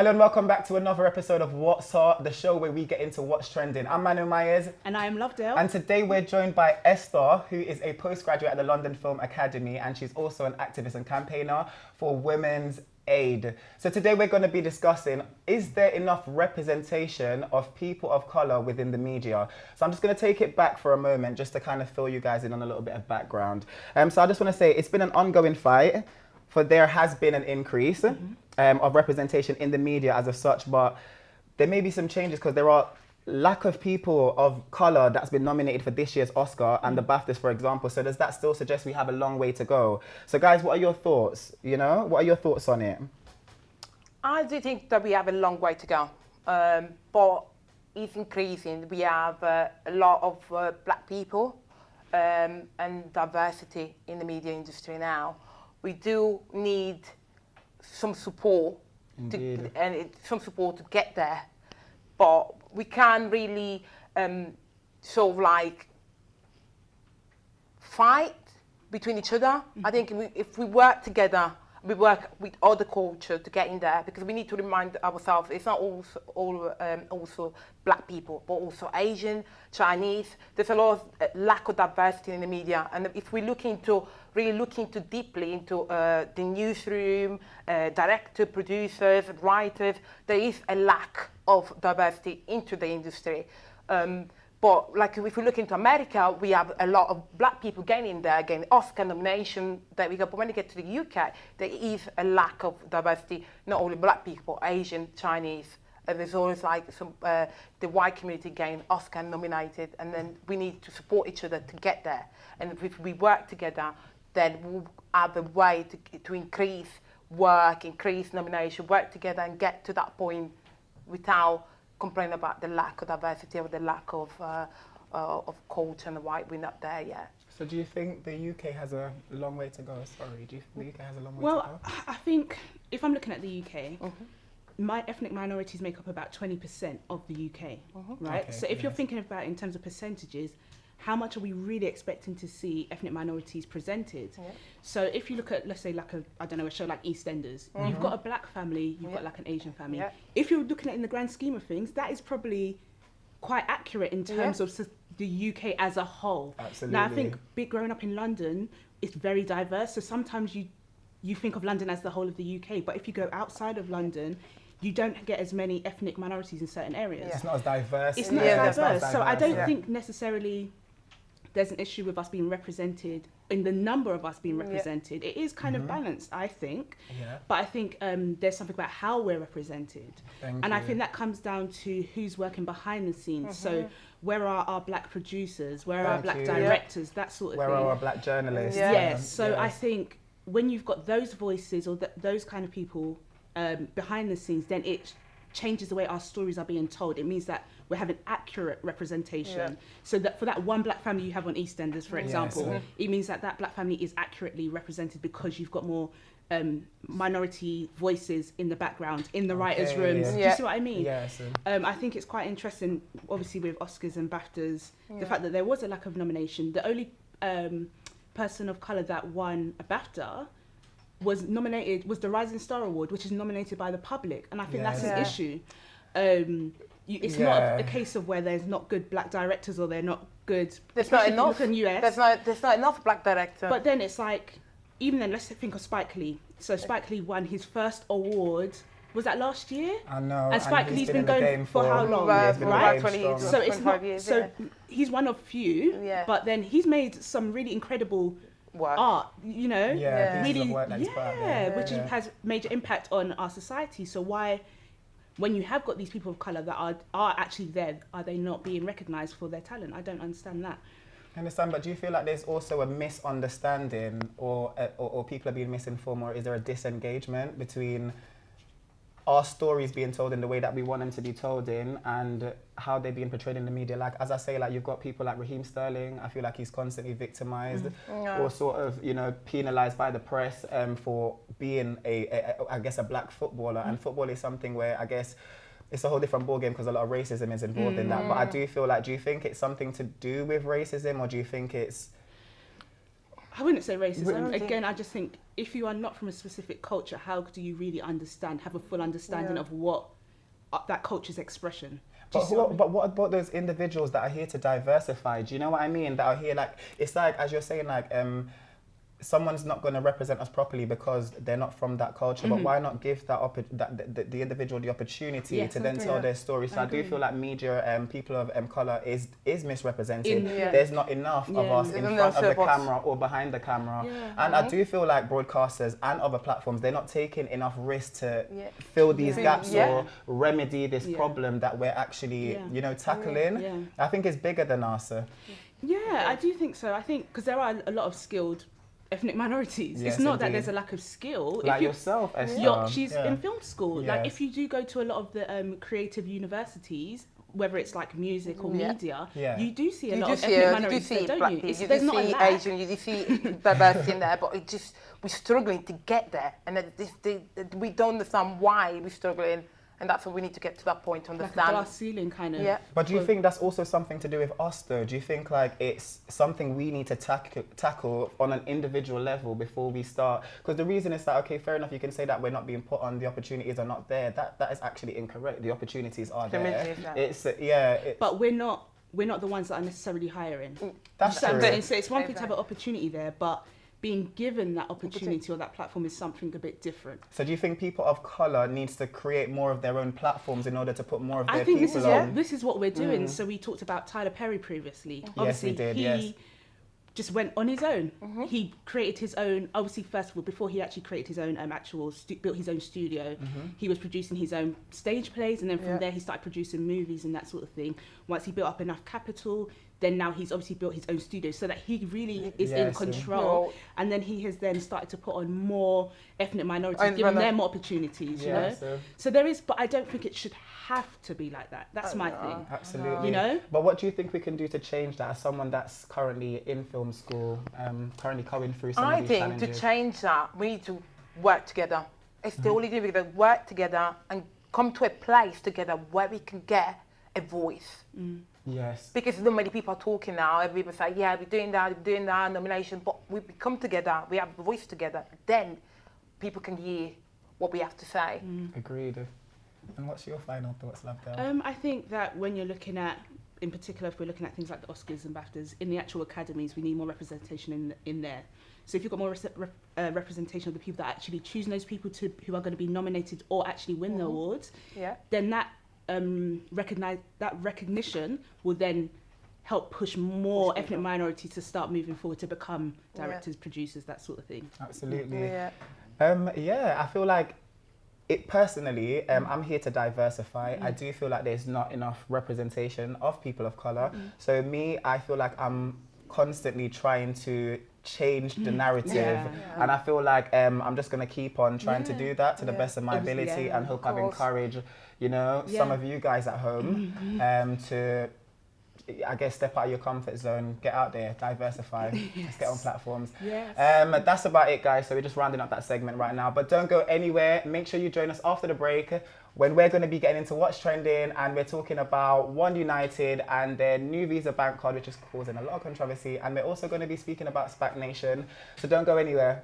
Hello and welcome back to another episode of What's Hot, the show where we get into what's trending. I'm Mano Myarz. And I am Lovedale. And today we're joined by Esther, who is a postgraduate at the London Film Academy, and she's also an activist and campaigner for Women's Aid. So today we're going to be discussing, is there enough representation of people of colour within the media? So I'm just going to take it back for a moment just to kind of fill you guys in on a little bit of background. So I just want to say it's been an ongoing fight, for there has been an increase of representation in the media as of such, but there may be some changes because there are lack of people of colour that's been nominated for this year's Oscar and the BAFTAs, for example. So does that still suggest we have a long way to go? So guys, what are your thoughts? You know, what are your thoughts on it? I do think that we have a long way to go, but it's increasing. We have a lot of black people and diversity in the media industry now. We do need some support some support to get there, but we can't really sort of like fight between each other. I think if we work together, we work with other cultures to get in there, because we need to remind ourselves it's not also black people, but also Asian, Chinese. There's a lot of lack of diversity in the media, and if we really look into deeply into the newsroom, director, producers, writers, there is a lack of diversity into the industry. But like if we look into America, we have a lot of black people getting there, getting Oscar nomination that we got. But when you get to the UK, there is a lack of diversity, not only black people, Asian, Chinese. There's always like some the white community getting Oscar nominated, and then we need to support each other to get there. And if we work together, then we'll have a way to increase work, increase nomination, work together and get to that point without complaining about the lack of diversity or the lack of culture and why we're not there yet. So do you think the UK has a long way to go? Sorry, do you think the UK has a long way to go? Well, I think if I'm looking at the UK, my ethnic minorities make up about 20% of the UK, right? Okay, so if you're thinking about it in terms of percentages, how much are we really expecting to see ethnic minorities presented? So if you look at, let's say, like a show like EastEnders, you've got a black family, you've got like an Asian family. If you're looking at it in the grand scheme of things, that is probably quite accurate in terms of the UK as a whole. Absolutely. Now, I think growing up in London, it's very diverse. So sometimes you think of London as the whole of the UK, but if you go outside of London, you don't get as many ethnic minorities in certain areas. It's not as diverse. It's not as diverse. So I don't think necessarily there's an issue with us being represented, in the number of us being represented. It is kind of balanced, I think. But I think there's something about how we're represented. I think that comes down to who's working behind the scenes. So where are our black producers? Where are our black directors? That sort of thing. Where are our black journalists? So I think when you've got those voices or those kind of people behind the scenes, then it changes the way our stories are being told. It means that we're having accurate representation. So that for that one black family you have on EastEnders, for example, it means that black family is accurately represented because you've got more minority voices in the background, in the writers' rooms. Do you see what I mean? I think it's quite interesting, obviously with Oscars and BAFTAs, the fact that there was a lack of nomination. The only person of colour that won a BAFTA was the Rising Star Award, which is nominated by the public, and I think that's an issue. It's not a case of where there's not good black directors or they're not good. There's not enough. US. There's not enough black directors. But then it's like, even then, let's think of Spike Lee. So Spike Lee won his first award. Was that last year? I know. And Spike Lee's been going for how long? Right, 20 years. So it's not. So he's one of few. But then he's made some really incredible art, you know, really, which has major impact on our society. So why, when you have got these people of colour that are actually there, are they not being recognised for their talent? I don't understand that. I understand, but do you feel like there's also a misunderstanding or people are being misinformed, or is there a disengagement between our stories being told in the way that we want them to be told in and how they're being portrayed in the media? Like, as I say, like, you've got people like Raheem Sterling. I feel like he's constantly victimized or sort of, you know, penalized by the press for being I guess a black footballer. And football is something where I guess it's a whole different ballgame because a lot of racism is involved in that. But I do feel like, do you think it's something to do with racism, or do you think it's I wouldn't say I don't racism. think- Again, I just think if you are not from a specific culture, how do you really have a full understanding Yeah. of what that culture's expression? Do But, you see what I mean? but what about those individuals that are here to diversify? Do you know what I mean? That are here, like, it's like, as you're saying, like, someone's not going to represent us properly because they're not from that culture. But why not give the individual the opportunity Yes, to I then agree. tell their story? So I do agree. feel like media, people of colour is misrepresented. Yeah. There's not enough of Yeah. us in Isn't front there of the so much- camera or behind the camera. Yeah. And I do feel like broadcasters and other platforms, they're not taking enough risk to Yeah. fill these Yeah. gaps Yeah. or remedy this Yeah. problem that we're actually, Yeah. tackling. Yeah. I think it's bigger than us. Yeah, I do think so. I think because there are a lot of skilled ethnic minorities. Yes, It's not that indeed. there's a lack of skill. Like you, yourself, Esther. she's Yeah. in film school. Like Yes. if you do go to a lot of the creative universities, whether it's like music or Yeah. media, Yeah. you do see a You lot do of see, ethnic you do minorities see there, don't black you? people, It's, you there's do not a see lack. Asian, you do see diversity in there, but it just, we're struggling to get there. And we don't understand why we're struggling. And that's what we need to get to that point to Like a understand. glass ceiling kind of. Yeah. But do you think that's also something to do with us, though? Do you think like it's something we need to tackle on an individual level before we start? Because the reason is that, okay, fair enough, you can say that we're not being put on, the opportunities are not there. That is actually incorrect. The opportunities are there. Opportunities, It's But we're not the ones that are necessarily hiring. that's So I'm true. saying, so it's one thing to have an opportunity there, but being given that opportunity or that platform is something a bit different. So do you think people of colour needs to create more of their own platforms in order to put more of their I think people this is on? this is what we're doing. So we talked about Tyler Perry previously. Yes, Obviously, we did, he yes. just went on his own. He created his own. Obviously, first of all, before he actually created his own built his own studio, he was producing his own stage plays, and then from there he started producing movies and that sort of thing. Once he built up enough capital, then now he's obviously built his own studio so that he really is in Yes. control. And then he has then started to put on more ethnic minorities, And giving when them more opportunities. You Yeah, know, so- so there is, but I don't think it should have to be like that. That's my thing. Absolutely. You know? But what do you think we can do to change that as someone that's currently in film school, currently going through some I of these think challenges? to change that, we need to work together. It's the only thing we can work together and come to a place together where we can get a voice. Yes. Because so many people are talking now, everybody say, yeah, we're doing that, nomination, but we come together, we have a voice together, then people can hear what we have to say. Agreed. And what's your final thoughts, Lovedale? I think that when you're looking at, in particular, if we're looking at things like the Oscars and BAFTAs, in the actual academies, we need more representation in there. So if you've got more representation of the people that actually choose those people who are going to be nominated or actually win the awards, Yeah. then that recognition will then help push more ethnic minorities to start moving forward to become directors, producers, that sort of thing. Absolutely. Yeah. I feel like it personally, I'm here to diversify. I do feel like there's not enough representation of people of colour. So me, I feel like I'm constantly trying to change the narrative, and I feel like I'm just going to keep on trying to do that to the best of my ability, and hope I've encouraged, some of you guys at home to, I guess, step out of your comfort zone, get out there, diversify, let's get on platforms. That's about it, guys. So we're just rounding up that segment right now, but don't go anywhere. Make sure you join us after the break when we're going to be getting into what's trending, and we're talking about One United and their new Visa bank card, which is causing a lot of controversy, and we're also going to be speaking about SPAC Nation. So don't go anywhere.